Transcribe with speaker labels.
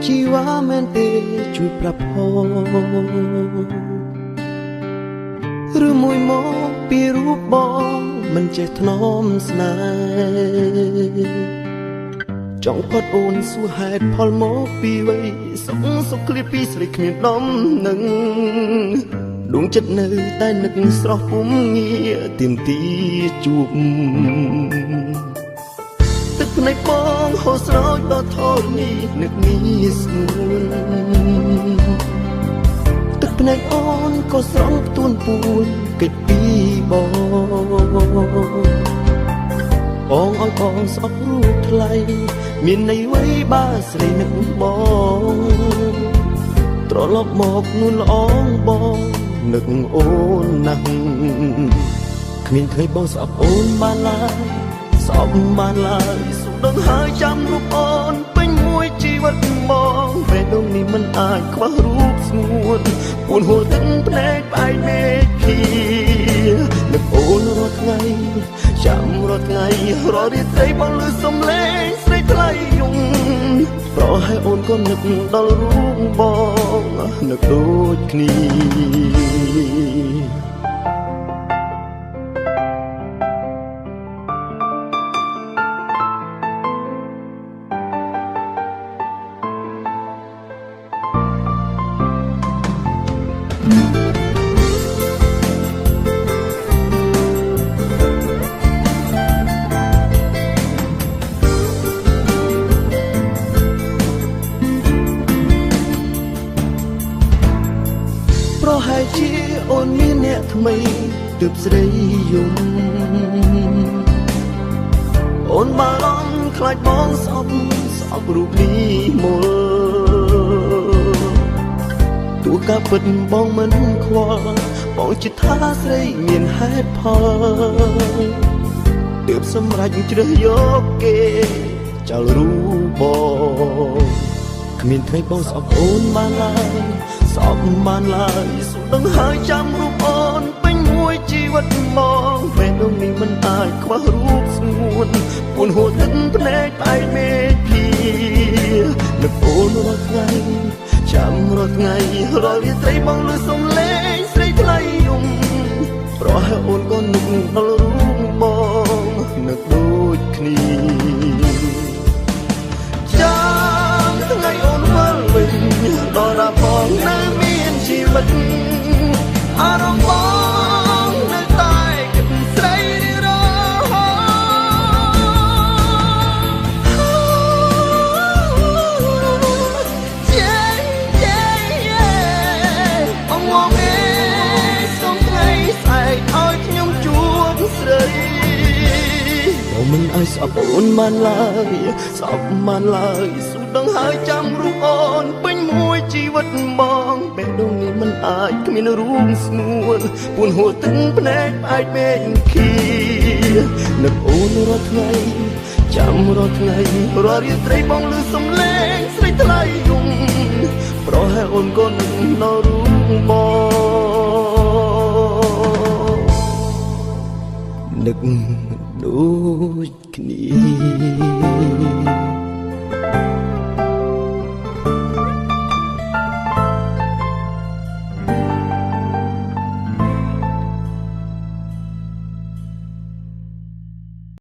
Speaker 1: ជីវ៉ាមែនទេជួយប្រាប់ផងឬមួយមកពីរូបបងមិនចេះថ្នមស្នេហ៍ចង់ផុតអូនសួរហេតុផលមកពីវ័យសុខឃ្លាពីស្រីគ្មានដំនឹងដួងចិត្តនៅតែនឹកស្រស់ពុំងារទៀមទីជួបទឹកភ្នែកបងហូរស្រោចដល់ធរនេះនឹកនេះស្ងួនទឹកភ្នែកអូនក៏ស្រង់ទួនពួនកិច្ចពីបងឲ្យបងស្អប់រូបថ្លៃមានន័យអ្វីបើស្រីនឹកបងត្រឡប់មកនួនល្អងបងនឹកអូនណាស់គ្មានឃើញបងស្អប់អូនបានឡើយស្អប់បានឡើយសុខដឹងហើយចាំរូបអូនពេញមួយជីវិតបងពេលដងនេះមិនអាចខ្វះរូបស្ងួនពួនហួរទឹកភ្នែកផ្អែកមេឃីនឹកអូនរាល់ថ្ងៃចាំរាល់ថ្ងៃរាល់រាត្រីបងលឺសំឡេងស្រីថ្លៃយំប្រហែលអូនក៏នឹកដល់រូបបងនឹកដូចគ្នាប្រហែលជាអូនមានអ្នកថ្មីទើបស្រីយំអូនបារម្ភខ្លាចបងស្អប់រូបនេះមុលទោះកាពិតបងមិនខ្វល់បងជិតថាស្រីមានហេតុផលទើបសម្រេចជ្រើសយកគេចោលរូបបងគ្មានថ្ងៃបងស្អប់អូនបានឡើយស្អប់បានឡើយសុខដឹងហើយចាំរូបអូនពេញមួយជីវិតមកពេលដងនេះមិនអាចខ្វះរូបស្ងួនពួនហួរទឹកភ្នែកផ្អែកមេឃីនឹកអូនរាល់ថ្ងៃចាំរាល់ថ្ងៃរាល់រាត្រីបងលឺសំឡេងស្រីថ្លៃយំប្រហែលអូនក៏នឹកដល់រូបបងនឹកដូចគ្នាចាំថ្ងៃអូនវិលវិញដល់រាបងនៅមានជីវិតអារម្មណ៍បងនៅតែគិតស្រីរហូតបងងងឯងសូមថ្ងៃស្អែកឲ្យខ្ញុំជួបស្រីបងមិនឲ្យស្អប់អូនបានឡើយស្អប់បានឡើយសុខដឹងហើយចាំរូបអូនពេញមួយជីវិតបងពេលដងនេះមិនអាចគ្មានរូបស្ងួនពួនហួរទឹកភ្នែកផ្អែកមេឃីនឹកអូនរាល់ថ្ងៃចាំរាល់ថ្ងៃរាល់រាត្រីបងលឺសំឡេងស្រីថ្លៃយំប្រហែលអូនក៏នឹកដល់រូបបងនឹកដូចគ្នា